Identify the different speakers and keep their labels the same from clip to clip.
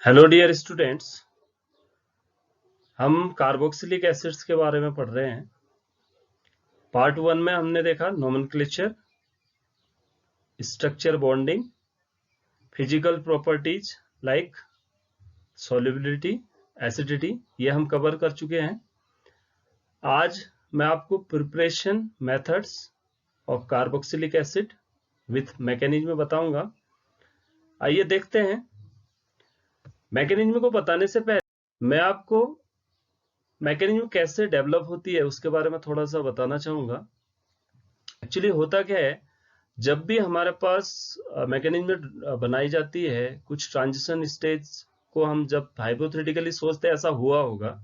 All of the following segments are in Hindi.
Speaker 1: Hello dear students. हम कार्बोक्सिलिक एसिड्स के बारे में पढ़ रहे हैं। पार्ट 1 में हमने देखा nomenclature, structure, bonding, physical properties like solubility, acidity, ये हम कवर कर चुके हैं। आज मैं आपको preparation methods of carboxylic acid with mechanism बताऊंगा। आइए देखते हैं। मैकेनिज्म को बताने से पहले मैं आपको मैकेनिज्म कैसे डेवलप होती है उसके बारे में थोड़ा सा बताना चाहूंगा। एक्चुअली होता क्या है, जब भी हमारे पास मैकेनिज्म बनाई जाती है, कुछ ट्रांजिशन स्टेज को हम जब हाइपोथेटिकली सोचते हैं ऐसा हुआ होगा,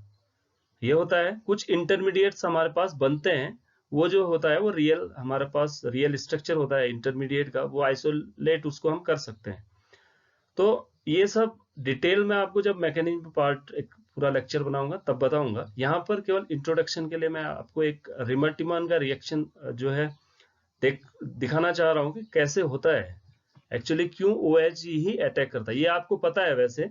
Speaker 1: ये होता है कुछ इंटरमीडिएट्स हमारे पास बनते हैं। वो जो होता है वो रियल, हमारे पास रियल स्ट्रक्चर होता है इंटरमीडिएट का, वो आइसोलेट उसको हम कर सकते हैं। तो ये सब डिटेल में आपको जब मैकेनिज्म पार्ट एक पूरा लेक्चर बनाऊंगा तब बताऊंगा। यहाँ पर केवल इंट्रोडक्शन के लिए मैं आपको एक रिमल्टीमान का रिएक्शन जो है दिखाना चाह रहा हूं कि कैसे होता है, एक्चुअली क्यों OH ही अटैक करता है। ये आपको पता है वैसे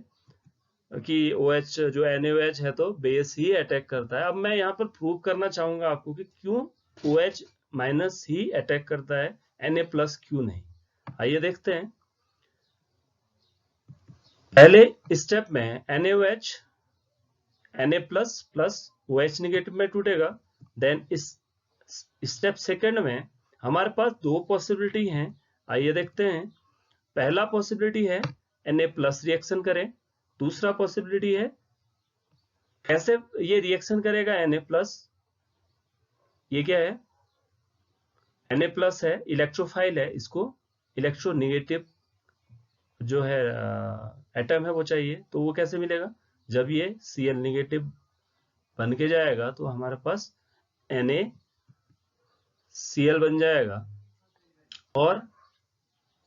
Speaker 1: कि OH जो NaOH है तो बेस ही अटैक करता है। अब मैं यहाँ पर प्रूव करना चाहूंगा आपको कि क्यों OH माइनस ही अटैक करता है, Na प्लस क्यों नहीं। आइए देखते हैं। पहले स्टेप में NaOH Na plus plus OH negative में टूटेगा। देन इस स्टेप सेकंड में हमारे पास दो पॉसिबिलिटी हैं। आइए देखते हैं। पहला पॉसिबिलिटी है Na प्लस रिएक्शन करे। दूसरा पॉसिबिलिटी है कैसे ये रिएक्शन करेगा Na प्लस। ये क्या है, Na प्लस है, इलेक्ट्रोफाइल है, इसको इलेक्ट्रोनेगेटिव जो है एटम है वो चाहिए। तो वो कैसे मिलेगा, जब ये Cl नेगेटिव बन के जाएगा तो हमारे पास NaCl बन जाएगा और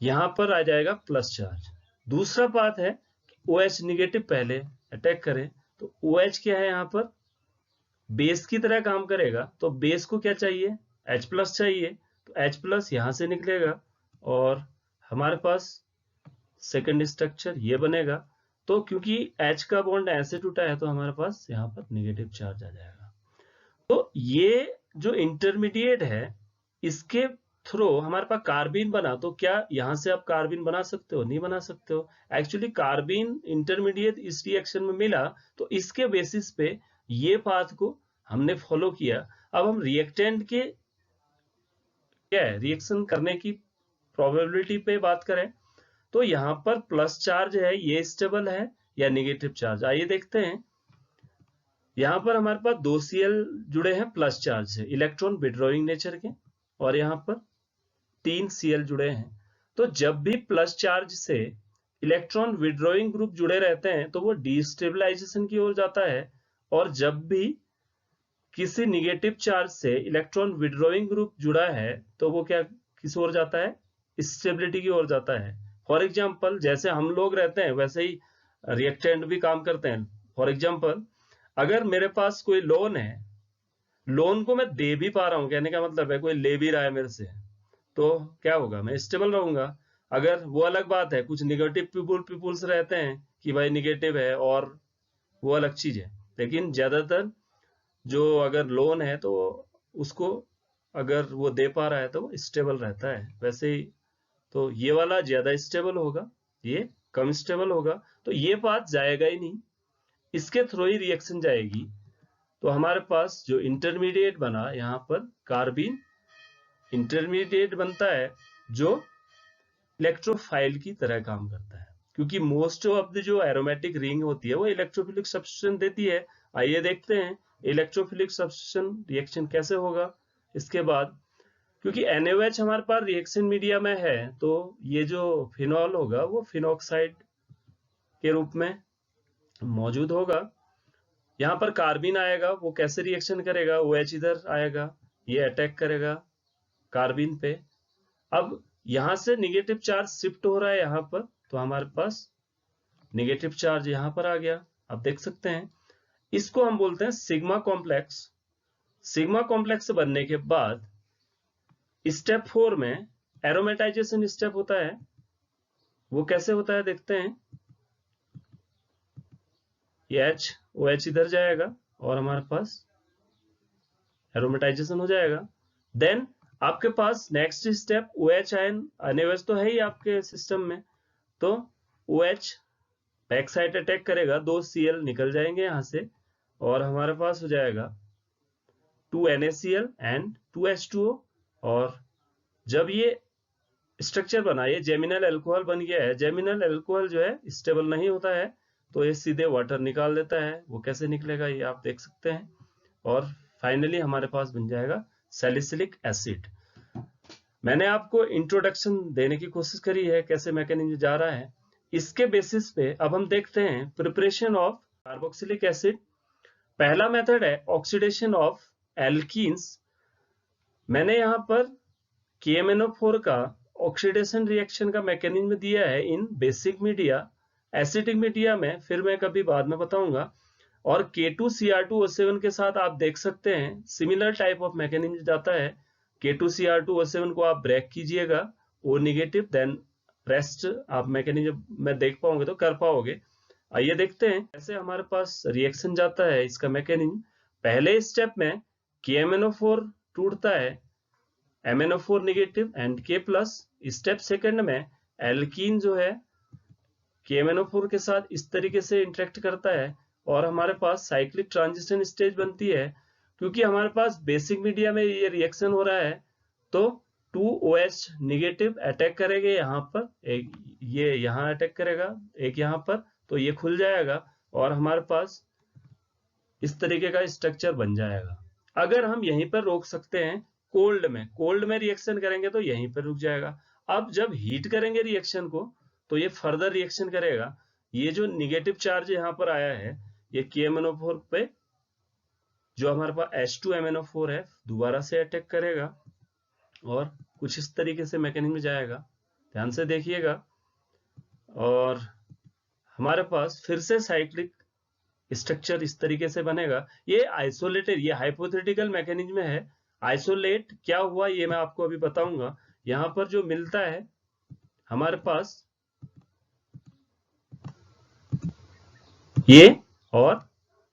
Speaker 1: यहां पर आ जाएगा प्लस चार्ज। दूसरा बात है कि OH निगेटिव पहले अटैक करे तो OH क्या है, यहां पर बेस की तरह काम करेगा। तो बेस को क्या चाहिए, H प्लस चाहिए। तो H प्लस यहां से निकलेगा और हमारे पास सेकंड स्ट्रक्चर ये बनेगा। तो क्योंकि H का बॉन्ड ऐसे टूटा है तो हमारे पास यहाँ पर निगेटिव चार्ज आ जाएगा। तो ये जो इंटरमीडिएट है इसके थ्रू हमारे पास कार्बिन बना, तो क्या यहां से आप कार्बिन बना सकते हो, नहीं बना सकते हो। एक्चुअली कार्बिन इंटरमीडिएट इस रिएक्शन में मिला तो इसके बेसिस पे ये पाथ को हमने फॉलो किया। अब हम रिएक्टेंट के क्या है रिएक्शन करने की प्रोबेबिलिटी पे बात करें तो यहां पर प्लस चार्ज है, ये स्टेबल है या निगेटिव चार्ज। आइए देखते हैं। यहां पर हमारे पास दो Cl जुड़े हैं प्लस चार्ज से, इलेक्ट्रॉन विड्रॉइंग नेचर के, और यहां पर 3 Cl जुड़े हैं। तो जब भी प्लस चार्ज से इलेक्ट्रॉन विड्रॉइंग ग्रुप जुड़े रहते हैं तो वो डिस्टेबलाइजेशन की ओर जाता है, और जब भी किसी निगेटिव चार्ज से इलेक्ट्रॉन विड्रॉइंग ग्रुप जुड़ा है तो वो क्या किस ओर जाता है, स्टेबिलिटी की ओर जाता है। फॉर एग्जाम्पल जैसे हम लोग रहते हैं वैसे ही रिएक्टेंट भी काम करते हैं। फॉर एग्जाम्पल अगर मेरे पास कोई लोन है, लोन को मैं दे भी पा रहा हूं, कहने का मतलब है कोई ले भी रहा है मेरे से, तो क्या होगा, मैं स्टेबल रहूंगा। अगर वो अलग बात है, कुछ निगेटिव पीपुल्स रहते हैं कि भाई निगेटिव है, और वो अलग चीज है। लेकिन ज्यादातर जो अगर लोन है तो उसको अगर वो दे पा रहा है तो वो स्टेबल रहता है। वैसे ही तो ये वाला ज्यादा स्टेबल होगा, ये कम स्टेबल होगा, तो ये पाथ जाएगा ही नहीं, इसके थ्रू ही रिएक्शन जाएगी। तो हमारे पास जो इंटरमीडिएट बना, यहाँ पर कार्बिन इंटरमीडिएट बनता है जो इलेक्ट्रोफाइल की तरह काम करता है, क्योंकि मोस्ट ऑफ द जो एरोमेटिक रिंग होती है वो इलेक्ट्रोफिलिक सब्स्टिट्यूशन देती है। आइए देखते हैं इलेक्ट्रोफिलिक सब्स्टिट्यूशन रिएक्शन कैसे होगा इसके बाद। क्योंकि NaOH हमारे पास रिएक्शन मीडिया में है तो ये जो फिनॉल होगा वो फिनॉक्साइड के रूप में मौजूद होगा। यहाँ पर कार्बिन आएगा, वो कैसे रिएक्शन करेगा, OH इधर आएगा, ये अटैक करेगा कार्बिन पे। अब यहां से निगेटिव चार्ज शिफ्ट हो रहा है यहाँ पर, तो हमारे पास निगेटिव चार्ज यहाँ पर आ गया। आप देख सकते हैं, इसको हम बोलते हैं सिग्मा कॉम्प्लेक्स। सिग्मा कॉम्प्लेक्स बनने के बाद स्टेप 4 में एरोमेटाइजेशन स्टेप होता है। वो कैसे होता है देखते हैं। ये OH इधर जाएगा और हमारे पास एरोमेटाइजेशन हो जाएगा। देन आपके पास नेक्स्ट स्टेप OH आयन अनिवार्य तो है ही आपके सिस्टम में, तो OH बैक साइड अटैक करेगा, 2 Cl निकल जाएंगे यहां से और हमारे पास हो जाएगा 2 NaCl एंड 2 H2O। और जब ये स्ट्रक्चर बना, ये जेमिनल अल्कोहल बन गया है, जेमिनल अल्कोहल जो है स्टेबल नहीं होता है तो ये सीधे वाटर निकाल देता है। वो कैसे निकलेगा ये आप देख सकते हैं। और फाइनली हमारे पास बन जाएगा सैलिसिलिक एसिड। मैंने आपको इंट्रोडक्शन देने की कोशिश करी है कैसे मैकेनिज्म जा रहा है। इसके बेसिस पे अब हम देखते हैं प्रिपरेशन ऑफ कार्बोक्सिलिक एसिड। पहला मेथड है ऑक्सीडेशन ऑफ एल्कीन्स। मैंने यहाँ पर KMnO4 का ऑक्सीडेशन रिएक्शन का मैकेनिज्म दिया है इन बेसिक मीडिया। एसिडिक मीडिया में फिर मैं कभी बाद में बताऊंगा। और K2Cr2O7 के साथ आप देख सकते हैं सिमिलर टाइप ऑफ मैकेनिज्म जाता है। K2Cr2O7 को आप ब्रेक कीजिएगा, O नेगेटिव, देन रेस्ट आप मैकेनिज्म में देख पाओगे तो कर पाओगे। आइए देखते हैं कैसे हमारे पास रिएक्शन जाता है इसका मैकेनिज्म। पहले स्टेप में KMnO4 टूटता है, MnO4 negative and K plus. Step second में एल्कीन जो है KMnO4 के साथ इस तरीके से इंटरेक्ट करता है और हमारे पास साइक्लिक ट्रांजिशन स्टेज बनती है। क्योंकि हमारे पास बेसिक मीडिया में ये रिएक्शन हो रहा है तो 2OH नेगेटिव अटैक करेंगे यहाँ पर, एक ये यहाँ अटैक करेगा, एक यहाँ पर, तो ये खुल जाएगा और हमारे पास इस तरीके का स्ट्रक्चर बन जाएगा। अगर हम यहीं पर रोक सकते हैं, कोल्ड में रिएक्शन करेंगे तो यहीं पर रुक जाएगा। अब जब हीट करेंगे रिएक्शन को तो ये फर्दर रिएक्शन करेगा। ये जो निगेटिव चार्ज यहाँ पर आया है ये KMnO4 पे जो हमारे पास H2MnO4 है दोबारा से अटैक करेगा और कुछ इस तरीके से मैकेनिज्म जाएगा, ध्यान से देखिएगा। और हमारे पास फिर से साइक्लिक स्ट्रक्चर इस तरीके से बनेगा। ये आइसोलेटेड, ये हाइपोथेटिकल मैकेनिज्म है। आइसोलेट क्या हुआ ये मैं आपको अभी बताऊंगा। यहां पर जो मिलता है हमारे पास ये और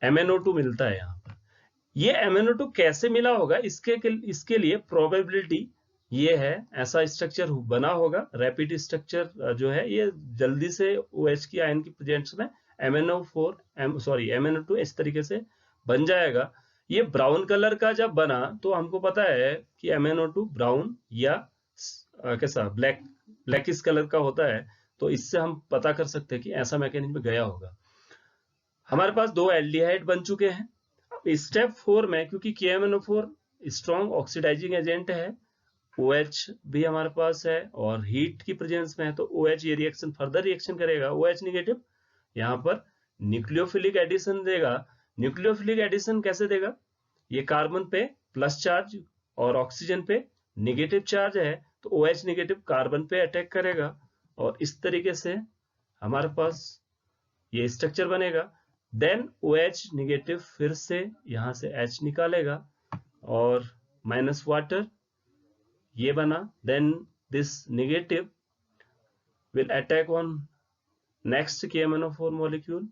Speaker 1: MnO2 मिलता है। यहाँ पर ये MnO2 कैसे मिला होगा इसके लिए प्रोबेबिलिटी ये है, ऐसा स्ट्रक्चर बना होगा। रैपिड स्ट्रक्चर जो है ये जल्दी से OH की आयन की प्रेजेंस में MnO2 इस तरीके से बन जाएगा। ये ब्राउन कलर का जब बना तो हमको पता है कि MnO2 ब्राउन या कैसा ब्लैकिश कलर का होता है, तो इससे हम पता कर सकते हैं कि ऐसा मैकेनिज्म गया होगा। हमारे पास 2 एल्डिहाइड बन चुके हैं। स्टेप 4 में क्योंकि KMnO4 स्ट्रॉन्ग ऑक्सीडाइजिंग एजेंट है, OH भी हमारे पास है और हीट की प्रेजेंस में है तो OH ये रिएक्शन फर्दर रिएक्शन करेगा। OH नेगेटिव यहाँ पर न्यूक्लियोफिलिक एडिशन देगा। न्यूक्लियोफिलिक एडिशन कैसे देगा, ये कार्बन पे प्लस चार्ज और ऑक्सीजन पे नेगेटिव चार्ज है तो OH नेगेटिव कार्बन पे अटैक करेगा और इस तरीके से हमारे पास ये स्ट्रक्चर बनेगा। देन OH नेगेटिव फिर से यहां से H निकालेगा और माइनस वाटर ये बना। Then this negative will attack on next KMnO4 molecule.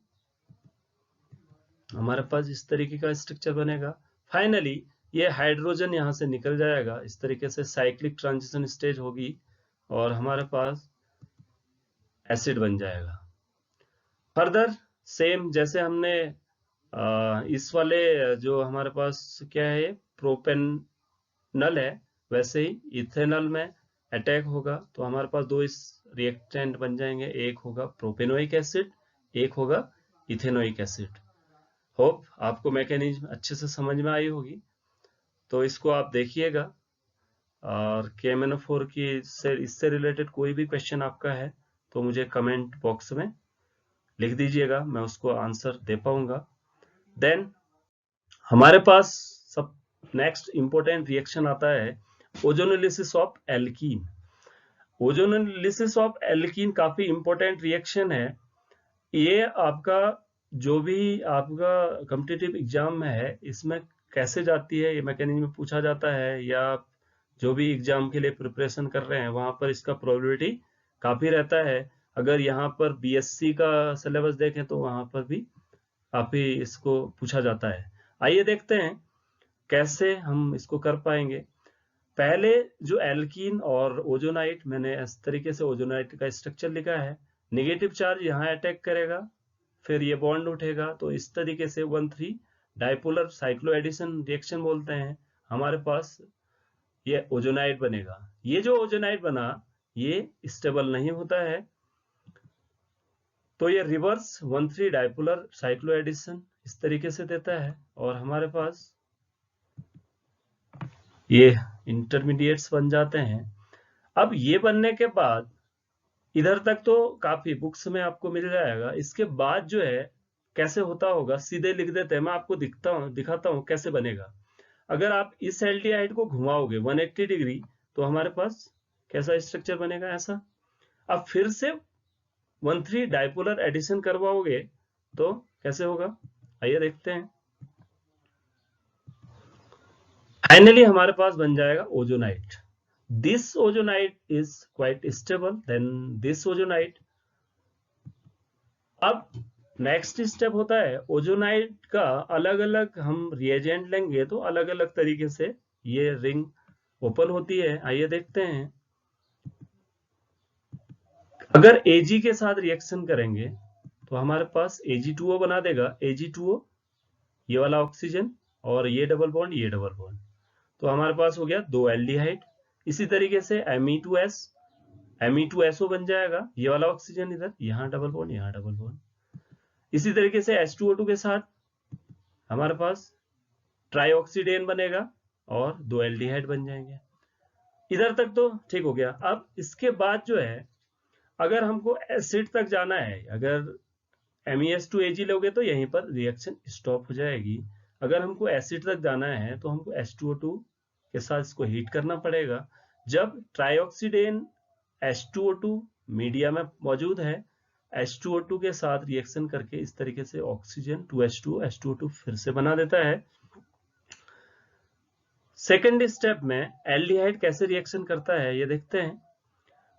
Speaker 1: हमारे पास इस तरीके का स्ट्रक्चर बनेगा। फाइनली ये हाइड्रोजन यहां से निकल जाएगा, इस तरीके से साइक्लिक ट्रांजिशन स्टेज होगी और हमारे पास एसिड बन जाएगा। फर्दर सेम जैसे हमने इस वाले जो हमारे पास क्या है प्रोपेनल है, वैसे ही इथेनॉल में अटैक होगा तो हमारे पास 2 इस रिएक्टेंट बन जाएंगे, एक होगा प्रोपेनोइक एसिड, एक होगा इथेनोइक एसिड। होप आपको मैकेनिज्म अच्छे से समझ में आई होगी, तो इसको आप देखिएगा। और KMnO4 की इससे रिलेटेड कोई भी क्वेश्चन आपका है तो मुझे कमेंट बॉक्स में लिख दीजिएगा, मैं उसको आंसर दे पाऊंगा। देन हमारे पास सब नेक्स्ट इंपॉर्टेंट रिएक्शन आता है ozonolysis of alkene. Ozonolysis of alkene काफी इंपॉर्टेंट रिएक्शन है। ये आपका जो भी आपका कॉम्पिटिटिव एग्जाम में है इसमें कैसे जाती है, ये मैकेनिज्म पूछा जाता है, या जो भी एग्जाम के लिए प्रिपरेशन कर रहे हैं वहां पर इसका प्रोबेबिलिटी काफी रहता है। अगर यहाँ पर BSc का सिलेबस देखें तो वहां पर भी काफी इसको पूछा जाता है। आइए देखते हैं कैसे हम इसको कर पाएंगे। पहले जो एल्कीन और ओजोनाइट, मैंने इस तरीके से ओजोनाइट का स्ट्रक्चर लिखा है। नेगेटिव चार्ज यहाँ अटैक करेगा, फिर ये बॉन्ड उठेगा, तो इस तरीके से 1,3 डाइपोलर साइक्लो एडिशन रिएक्शन बोलते हैं। हमारे पास ये ओजोनाइट बनेगा। ये जो ओजोनाइट बना ये स्टेबल नहीं होता है, तो ये रिवर्स 1,3 डाइपोलर साइक्लो एडिशन इस तरीके से देता है, और हमारे पास ये इंटरमीडिएट्स बन जाते हैं। अब ये बनने के बाद इधर तक तो काफी बुक्स में आपको मिल जाएगा। इसके बाद जो है कैसे होता होगा सीधे लिख देते हैं, मैं आपको दिखाता हूं कैसे बनेगा। अगर आप इस एल्डिहाइड को घुमाओगे 180 डिग्री तो हमारे पास कैसा स्ट्रक्चर बनेगा, ऐसा। अब फिर से 1,3 डाइपोलर एडिशन करवाओगे तो कैसे होगा, आइए देखते हैं। फाइनली हमारे पास बन जाएगा ozonide. This ozonide is quite stable then this ozonide. अब नेक्स्ट स्टेप होता है ओजोनाइट का अलग अलग हम रिएजेंट लेंगे तो अलग अलग तरीके से ये रिंग ओपन होती है। आइए देखते हैं। अगर Ag के साथ रिएक्शन करेंगे तो हमारे पास Ag2O बना देगा। Ag2O ये वाला ऑक्सीजन और ये डबल बॉन्ड, ये डबल बॉन्ड, तो हमारे पास हो गया 2 एल्डिहाइड। इसी तरीके से Me2S Me2SO बन जाएगा, ये वाला ऑक्सीजन इधर, यहाँ डबल बॉन्ड, यहाँ डबल बॉन्ड। इसी तरीके से H2O2 के साथ हमारे पास ट्राइऑक्सीडेन बनेगा और 2 एल्डिहाइड बन जाएंगे। इधर तक तो ठीक हो गया। अब इसके बाद जो है अगर हमको एसिड तक जाना है, अगर MES2Ag लोगे तो यहीं पर रिएक्शन स्टॉप हो जाएगी। अगर हमको एसिड तक जाना है तो हमको H2O2 के साथ इसको हीट करना पड़ेगा। जब ट्राइऑक्सीडेन H2O2 मीडिया में मौजूद है, H2O2 के साथ रिएक्शन करके इस तरीके से ऑक्सीजन 2H2O H2O2 फिर से बना देता है। सेकेंड स्टेप में एल्डिहाइड कैसे रिएक्शन करता है ये देखते हैं।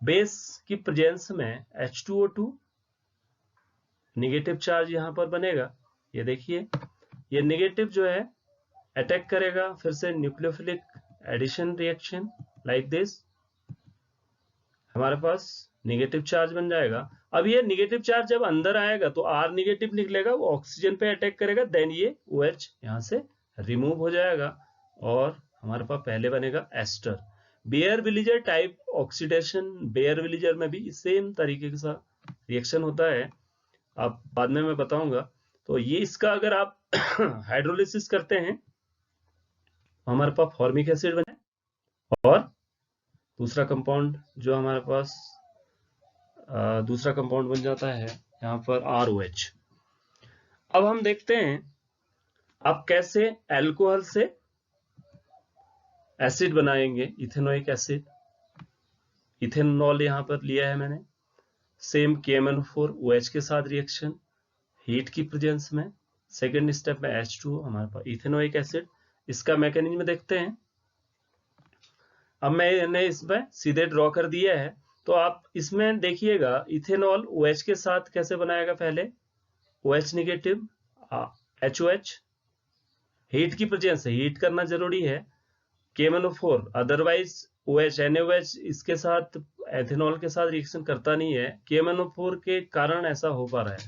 Speaker 1: बेस की प्रेजेंस में H2O2 निगेटिव चार्ज यहां पर बनेगा, ये देखिए। ये निगेटिव जो है अटैक करेगा, फिर से nucleophilic addition reaction like this, हमारे पास निगेटिव चार्ज बन जाएगा। अब ये निगेटिव चार्ज जब अंदर आएगा तो R निगेटिव निकलेगा, वो ऑक्सीजन पे अटैक करेगा, देन ये OH यहां से रिमूव हो जाएगा और हमारे पास पहले बनेगा ester. Baeyer Villiger type oxidation, Baeyer Villiger में भी सेम तरीके का रिएक्शन होता है, आप बाद में मैं बताऊंगा। तो ये इसका अगर आप हाइड्रोलिसिस करते हैं हमारे पास फॉर्मिक एसिड बने और दूसरा कंपाउंड जो हमारे पास दूसरा कंपाउंड बन जाता है यहाँ पर ROH। अब हम देखते हैं आप कैसे अल्कोहल से एसिड बनाएंगे, इथेनोइक एसिड। इथेनॉल यहाँ पर लिया है मैंने, सेम KMnO4 OH के साथ रिएक्शन हीट की प्रेजेंस में। सेकेंड स्टेप में H2O, हमारे पास इथेनोइक एसिड। इसका मैकेनिज्म देखते हैं। अब मैंने इसमें सीधे ड्रॉ कर दिया है, तो आप इसमें देखिएगा इथेनॉल OH के साथ कैसे बनाएगा। पहले OH निगेटिव HOH, हीट की प्रेजेंस से हीट करना जरूरी है। KMnO4 अदरवाइज OH NaOH इसके साथ एथेनॉल के साथ रिएक्शन करता नहीं है, KMnO4 के कारण ऐसा हो पा रहा है।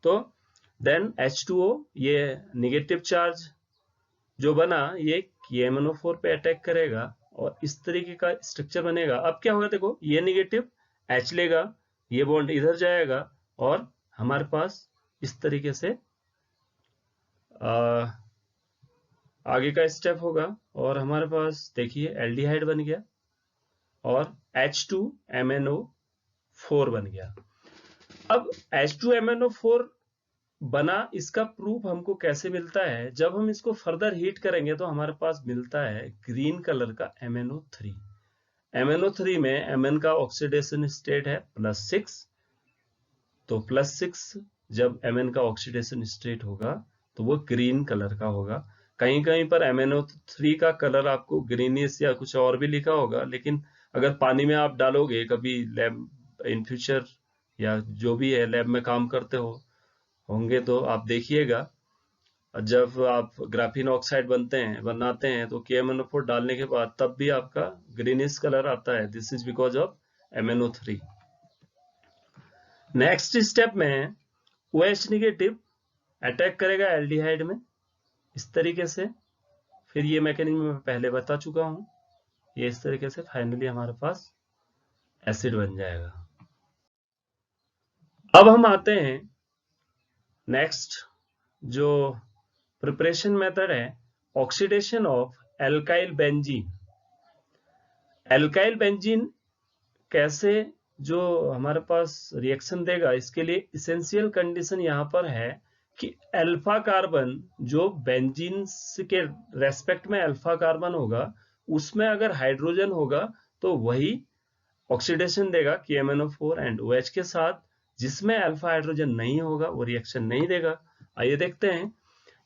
Speaker 1: तो देन H2O, ये निगेटिव चार्ज जो बना ये KMnO4 पे अटैक करेगा और इस तरीके का स्ट्रक्चर बनेगा। अब क्या होगा, देखो ये निगेटिव H लेगा, ये बॉन्ड इधर जाएगा और हमारे पास इस तरीके से आगे का स्टेप होगा और हमारे पास देखिए एल्डिहाइड बन गया और H2MnO4 बन गया। अब H2MnO4 बना, इसका प्रूफ हमको कैसे मिलता है, जब हम इसको फर्दर हीट करेंगे तो हमारे पास मिलता है ग्रीन कलर का MnO3। MnO3 में Mn का ऑक्सीडेशन स्टेट है +6, तो +6 जब Mn का ऑक्सीडेशन स्टेट होगा तो वो ग्रीन कलर का होगा। कहीं कहीं पर MnO3 का कलर आपको ग्रीनिश या कुछ और भी लिखा होगा, लेकिन अगर पानी में आप डालोगे कभी लैब इन फ्यूचर या जो भी है लैब में काम करते हो होंगे तो आप देखिएगा, जब आप ग्राफीन ऑक्साइड बनाते हैं तो KMnO4 डालने के बाद तब भी आपका ग्रीनिश कलर आता है। This is because of MnO3। Next step में OH निगेटिव अटैक करेगा एल्डिहाइड में इस तरीके से। फिर ये मैकेनिज्म मैं पहले बता चुका हूं। ये इस तरीके से फाइनली हमारे पास एसिड बन जाएगा। अब हम आते हैं नेक्स्ट जो प्रिपरेशन मेथड है, oxidation of alkyl benzene. Alkyl benzene कैसे जो हमारे पास रिएक्शन देगा, इसके लिए इसेंशियल कंडीशन यहां पर है कि अल्फा कार्बन जो बेंजीन के रेस्पेक्ट में अल्फा कार्बन होगा उसमें अगर हाइड्रोजन होगा तो वही ऑक्सीडेशन देगा KMnO4 एंड OH के साथ। जिसमें अल्फा हाइड्रोजन नहीं होगा वो रिएक्शन नहीं देगा। आइए देखते हैं,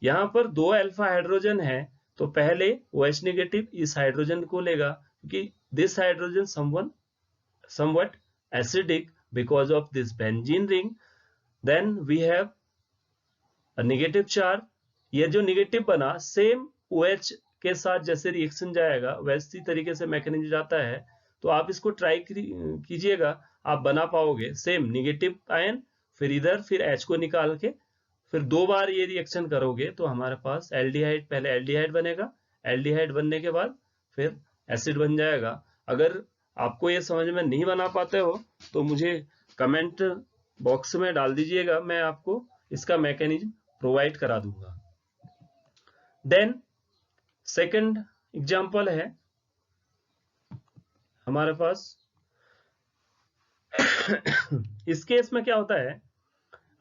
Speaker 1: यहां पर 2 अल्फा हाइड्रोजन है तो पहले OH नेगेटिव इस हाइड्रोजन को लेगा क्योंकि this hydrogen somewhat acidic because of this benzene ring. Then we have a negative charge। ये जो नेगेटिव बना सेम OH के साथ जैसे रिएक्शन जाएगा वैसी तरीके से मैकेनिज्म जाता है। तो आप इसको ट्राई कीजिएगा, आप बना पाओगे सेम नेगेटिव आयन, फिर इधर फिर H को निकाल के फिर 2 बार ये रिएक्शन करोगे तो हमारे पास एल्डिहाइड, पहले एल्डिहाइड बनेगा, एल्डिहाइड बनने के बाद फिर एसिड बन जाएगा। अगर आपको ये समझ में नहीं बना पाते हो तो मुझे कमेंट बॉक्स में डाल दीजिएगा, मैं आपको इसका मैकेनिज्म प्रोवाइड करा दूंगा। देन सेकंड एग्जांपल है हमारे पास इस केस में क्या होता है,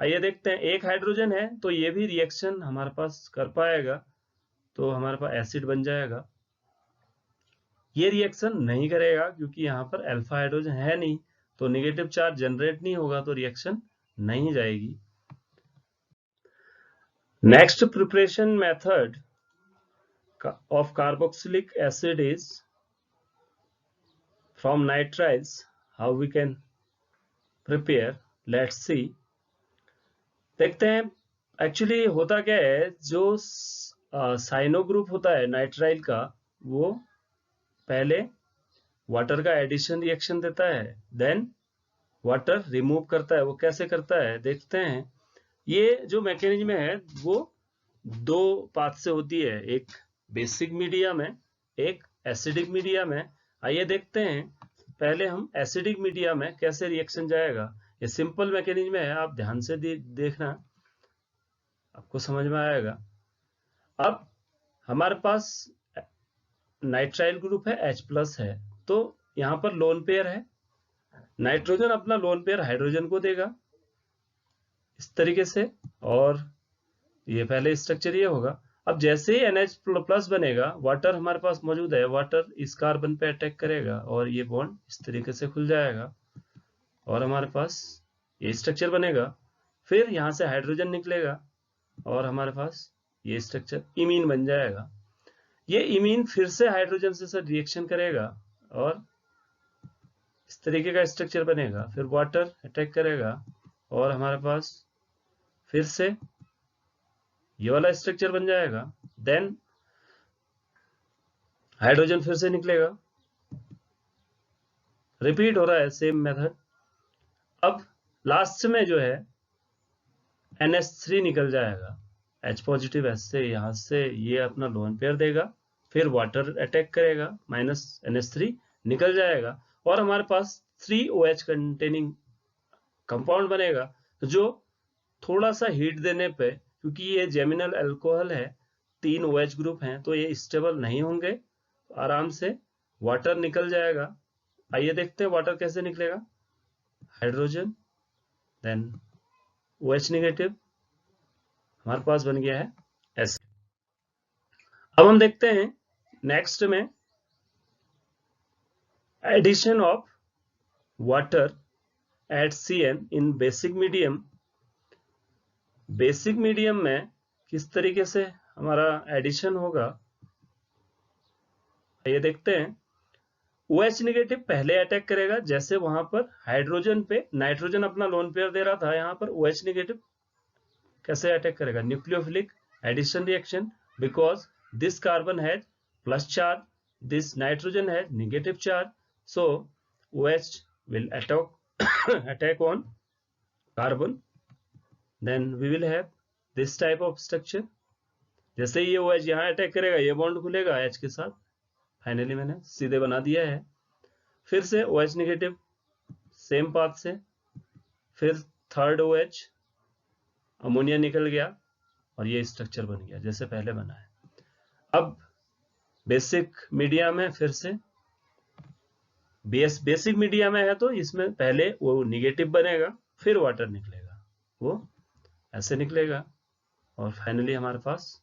Speaker 1: आइए देखते हैं। एक हाइड्रोजन है तो ये भी रिएक्शन हमारे पास कर पाएगा तो हमारे पास एसिड बन जाएगा। ये रिएक्शन नहीं करेगा क्योंकि यहाँ पर अल्फा हाइड्रोजन है नहीं तो नेगेटिव चार्ज जनरेट नहीं होगा तो रिएक्शन नहीं जाएगी। Next preparation method of carboxylic acid is from nitriles। how we can prepare, let's see। देखते हैं एक्चुअली होता क्या है, जो साइनो ग्रुप होता है नाइट्राइल का वो पहले वाटर का एडिशन रिएक्शन देता है, देन वाटर रिमूव करता है। वो कैसे करता है देखते हैं। ये जो मैकेनिज्म है वो 2 पाथ से होती है, एक बेसिक मीडिया में, एक एसिडिक मीडिया में। आइए देखते हैं पहले हम एसिडिक मीडिया में कैसे रिएक्शन जाएगा। ये सिंपल मैकेनिज्म है, आप ध्यान से देखना, आपको समझ में आएगा। अब हमारे पास नाइट्राइल ग्रुप है, H+ है, तो यहां पर लोन पेयर है, नाइट्रोजन अपना लोन पेयर हाइड्रोजन को देगा इस तरीके से, और ये पहले स्ट्रक्चर ये होगा। अब जैसे ही NH+ बनेगा, वाटर हमारे पास मौजूद है, वाटर इस कार्बन पे अटैक करेगा और ये बॉन्ड इस तरीके से खुल जाएगा और हमारे पास ये स्ट्रक्चर बनेगा। फिर यहां से हाइड्रोजन निकलेगा और हमारे पास ये स्ट्रक्चर इमीन बन जाएगा। ये इमीन फिर से हाइड्रोजन से सर रिएक्शन करेगा और इस तरीके का स्ट्रक्चर बनेगा। फिर वाटर अटैक करेगा और हमारे पास फिर से ये वाला स्ट्रक्चर बन जाएगा। देन हाइड्रोजन फिर से निकलेगा, रिपीट हो रहा है सेम मेथड। अब लास्ट में जो है NH3 निकल जाएगा, H+ H से यहां से ये अपना लोन पेयर देगा, फिर वाटर अटैक करेगा, -NH3 निकल जाएगा और हमारे पास 3OH कंटेनिंग कंपाउंड बनेगा, जो थोड़ा सा हीट देने पे, क्योंकि ये जेमिनल अल्कोहल है, 3 OH ग्रुप हैं तो ये स्टेबल नहीं होंगे, आराम से वाटर निकल जाएगा। आइए देखते हैं वाटर कैसे निकलेगा। हाइड्रोजन देन OH नेगेटिव हमारे पास बन गया है एसिड। अब हम देखते हैं नेक्स्ट में addition of water at CN in basic medium. Basic medium में किस तरीके से हमारा एडिशन होगा, ये देखते हैं। OH नेगेटिव पहले अटैक करेगा, जैसे वहां पर हाइड्रोजन पे नाइट्रोजन अपना लोन पेयर दे रहा था, यहां पर OH नेगेटिव कैसे अटैक करेगा? Nucleophilic addition reaction, because this carbon has plus charge, this nitrogen has negative charge, so OH will attack on carbon, then we will have this type of structure. जैसे ये OH यहाँ अटैक करेगा, ये बॉन्ड खुलेगा H के साथ, फाइनली मैंने सीधे बना दिया है। फिर से OH नेगेटिव सेम पाथ से, फिर थर्ड OH अमोनिया निकल गया और ये स्ट्रक्चर बन गया जैसे पहले बना है। अब बेसिक मीडिया में फिर से बेसिक मीडिया में है तो इसमें पहले वो निगेटिव बनेगा, फिर वाटर निकलेगा, वो ऐसे निकलेगा और फाइनली हमारे पास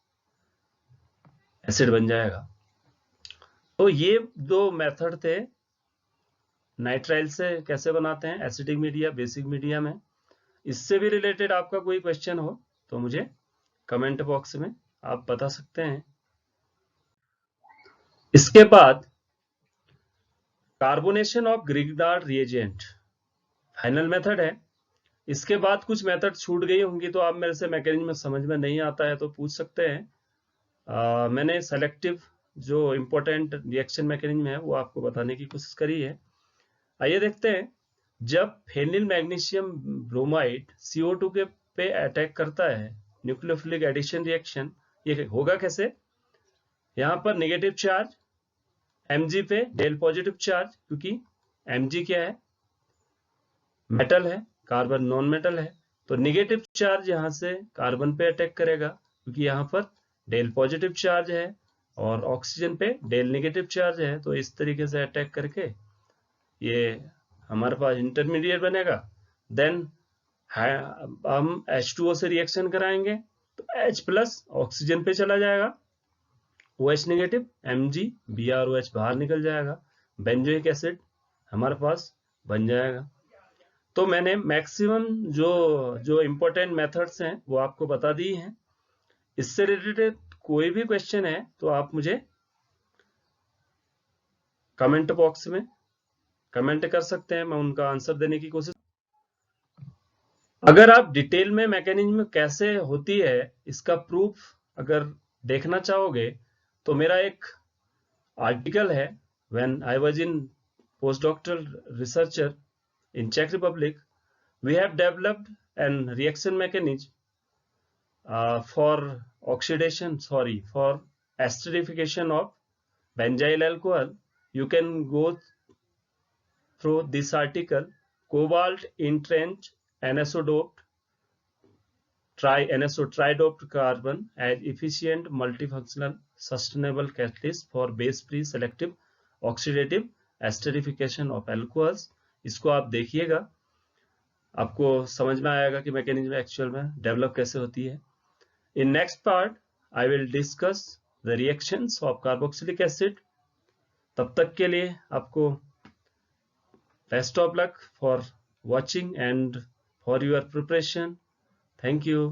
Speaker 1: एसिड बन जाएगा। तो ये दो मेथड थे नाइट्राइल से कैसे बनाते हैं एसिडिक मीडिया, बेसिक मीडिया में। इससे भी रिलेटेड आपका कोई क्वेश्चन हो तो मुझे कमेंट बॉक्स में आप बता सकते हैं। इसके बाद carbonation of Grignard reagent final method है। इसके बाद कुछ मेथड छूट गई होंगी तो आप मेरे से मैकेनिज्म समझ में नहीं आता है तो पूछ सकते हैं। मैंने सेलेक्टिव जो इंपॉर्टेंट रिएक्शन मैकेनिज्म है वो आपको बताने की कोशिश करी है। आइए देखते हैं, जब फेनिल मैग्नीशियम ब्रोमाइड CO2 के पे अटैक करता है न्यूक्लियोफिलिक एडिशन रिएक्शन, ये होगा कैसे? यहाँ पर नेगेटिव चार्ज Mg पे डेल पॉजिटिव चार्ज, क्योंकि Mg क्या है? मेटल है, कार्बन नॉन मेटल है, तो नेगेटिव चार्ज यहां से कार्बन पे अटैक करेगा क्योंकि यहाँ पर डेल पॉजिटिव चार्ज है और ऑक्सीजन पे डेल नेगेटिव चार्ज है। तो इस तरीके से अटैक करके ये हमारे पास इंटरमीडिएट बनेगा। देन हम H2O से रिएक्शन कराएंगे तो H प्लस ऑक्सीजन पे चला जाएगा, OH नेगेटिव Mg BrOH बाहर निकल जाएगा, बेंजोइक एसिड हमारे पास बन जाएगा। तो मैंने मैक्सिमम जो इंपॉर्टेंट मेथड्स हैं वो आपको बता दी हैं। इससे रिलेटेड कोई भी क्वेश्चन है तो आप मुझे कमेंट बॉक्स में कमेंट कर सकते हैं, मैं उनका आंसर देने की कोशिश। अगर आप डिटेल में मैकेनिज्म कैसे होती है इसका प्रूफ अगर देखना चाहोगे तो मेरा एक आर्टिकल है, when I was in post doctoral researcher in Czech Republic, we have developed an reaction mechanism for esterification of benzyl alcohol. You can go through this article. Cobalt entranced anisodoped tridoped carbon as efficient multifunctional sustainable catalyst for base-free selective oxidative esterification of alcohols. इसको आप देखिएगा, आपको समझ में आएगा कि मैकेनिज्म एक्चुअल में डेवलप कैसे होती है। In next part I will discuss the reactions of carboxylic acid. तब तक के लिए आपको best of luck for watching and for your preparation. Thank you.